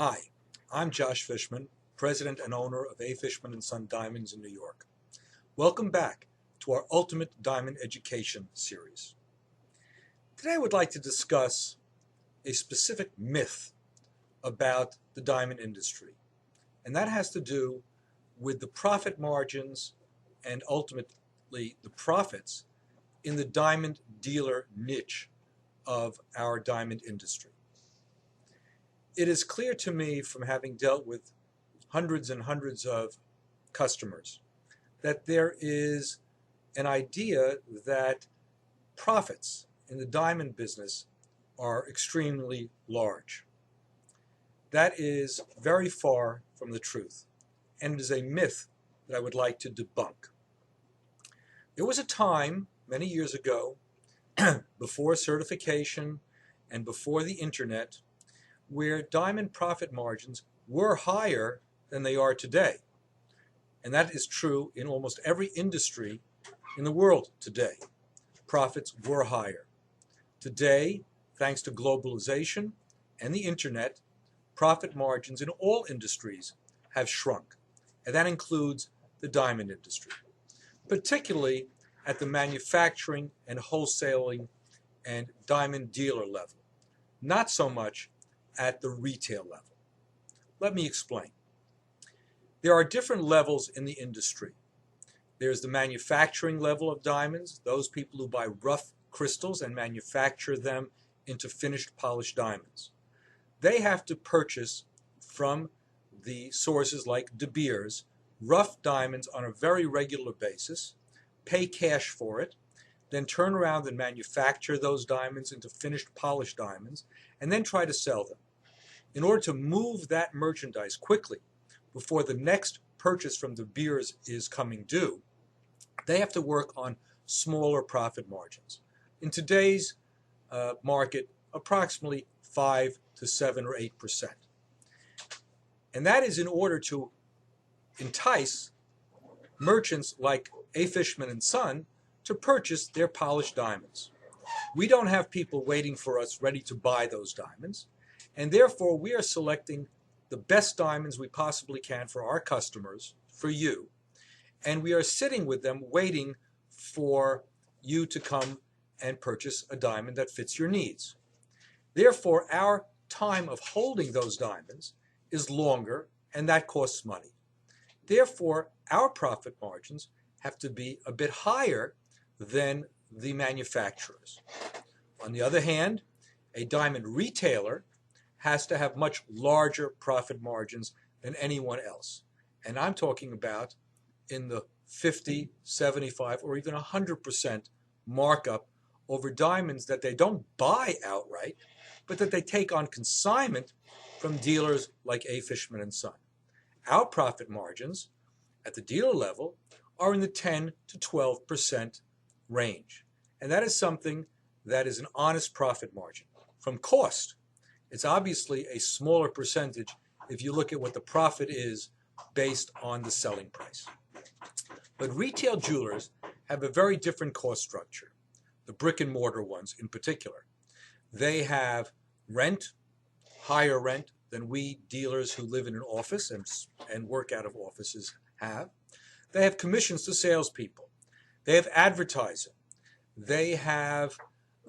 Hi, I'm Josh Fishman, president and owner of A. Fishman & Son Diamonds in New York. Welcome back to our Ultimate Diamond Education series. Today I would like to discuss a specific myth about the diamond industry, and that has to do with the profit margins and ultimately the profits in the diamond dealer niche of our diamond industry. It is clear to me from having dealt with hundreds and hundreds of customers that there is an idea that profits in the diamond business are extremely large. That is very far from the truth, and it is a myth that I would like to debunk. There was a time many years ago, before certification and before the internet, where diamond profit margins were higher than they are today. And that is true in almost every industry in the world today. Profits were higher. Today, thanks to globalization and the internet, profit margins in all industries have shrunk. And that includes the diamond industry, particularly at the manufacturing and wholesaling and diamond dealer level. Not so much at the retail level. Let me explain. There are different levels in the industry. There's the manufacturing level of diamonds, those people who buy rough crystals and manufacture them into finished polished diamonds. They have to purchase from the sources like De Beers rough diamonds on a very regular basis, pay cash for it, then turn around and manufacture those diamonds into finished polished diamonds, and then try to sell them. In order to move that merchandise quickly before the next purchase from De Beers is coming due, they have to work on smaller profit margins. In today's market, approximately 5 to 7 or 8%. And that is in order to entice merchants like A. Fishman & Son to purchase their polished diamonds. We don't have people waiting for us ready to buy those diamonds. And therefore, we are selecting the best diamonds we possibly can for our customers, for you, and we are sitting with them waiting for you to come and purchase a diamond that fits your needs. Therefore, our time of holding those diamonds is longer, and that costs money. Therefore, our profit margins have to be a bit higher than the manufacturers. On the other hand, a diamond retailer has to have much larger profit margins than anyone else. And I'm talking about in the 50, 75, or even 100% markup over diamonds that they don't buy outright, but that they take on consignment from dealers like A. Fishman & Son. Our profit margins at the dealer level are in the 10 to 12% range. And that is something that is an honest profit margin. From cost, it's obviously a smaller percentage if you look at what the profit is based on the selling price. But retail jewelers have a very different cost structure, the brick and mortar ones in particular. They have rent, higher rent than we dealers who live in an office and work out of offices have. They have commissions to salespeople. They have advertising. They have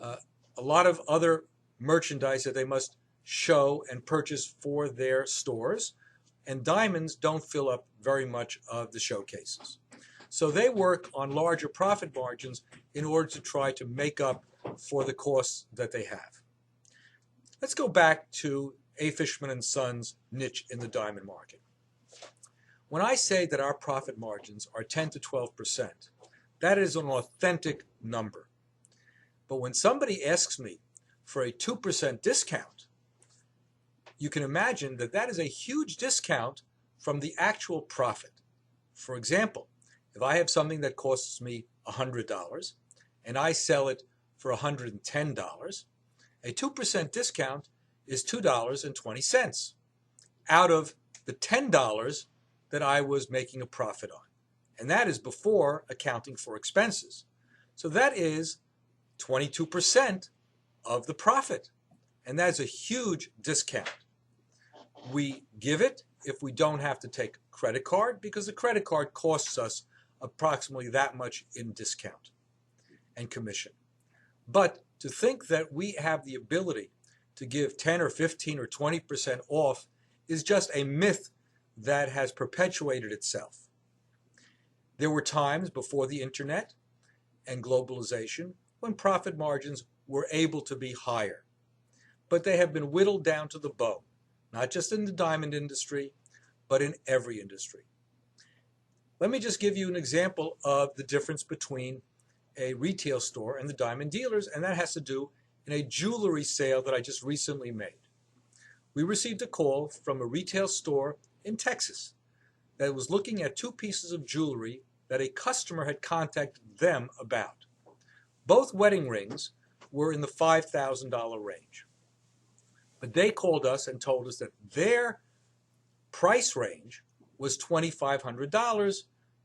a lot of other merchandise that they must show and purchase for their stores, and diamonds don't fill up very much of the showcases. So they work on larger profit margins in order to try to make up for the costs that they have. Let's go back to A. Fishman & Son's niche in the diamond market. When I say that our profit margins are 10 to 12%, that is an authentic number. But when somebody asks me for a 2% discount, you can imagine that that is a huge discount from the actual profit. For example, if I have something that costs me $100 and I sell it for $110, a 2% discount is $2.20 out of the $10 that I was making a profit on. And that is before accounting for expenses. So that is 22% of the profit. And that is a huge discount. We give it if we don't have to take a credit card, because the credit card costs us approximately that much in discount and commission. But to think that we have the ability to give 10 or 15 or 20% off is just a myth that has perpetuated itself. There were times before the internet and globalization when profit margins were able to be higher, but they have been whittled down to the bone, not just in the diamond industry, but in every industry. Let me just give you an example of the difference between a retail store and the diamond dealers, and that has to do in a jewelry sale that I just recently made. We received a call from a retail store in Texas that was looking at two pieces of jewelry that a customer had contacted them about. Both wedding rings were in the $5,000 range. But they called us and told us that their price range was $2,500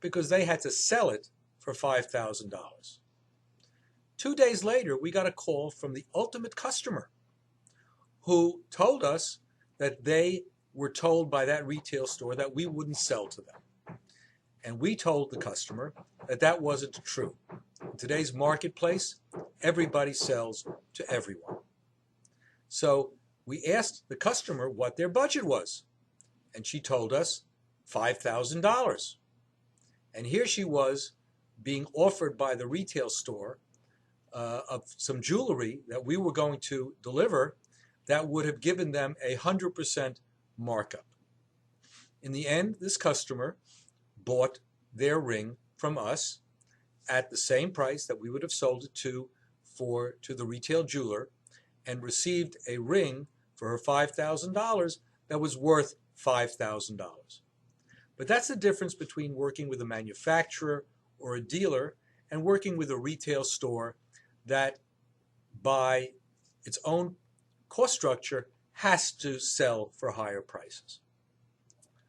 because they had to sell it for $5,000. 2 days later, we got a call from the ultimate customer who told us that they were told by that retail store that we wouldn't sell to them. And we told the customer that that wasn't true. In today's marketplace, everybody sells to everyone. So we asked the customer what their budget was, and she told us $5,000. And here she was being offered by the retail store of some jewelry that we were going to deliver that would have given them 100% markup. In the end, this customer bought their ring from us at the same price that we would have sold it to the retail jeweler, and received a ring for her $5,000 that was worth $5,000. But that's the difference between working with a manufacturer or a dealer and working with a retail store that, by its own cost structure, has to sell for higher prices.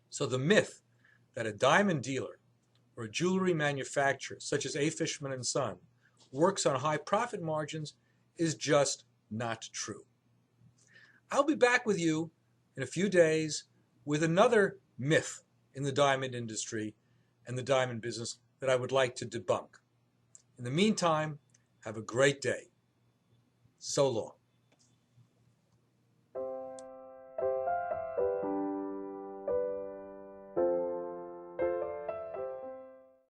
So the myth that a diamond dealer or a jewelry manufacturer, such as A. Fishman & Son, works on high profit margins is just not true. I'll be back with you in a few days with another myth in the diamond industry and the diamond business that I would like to debunk. In the meantime, have a great day. So long.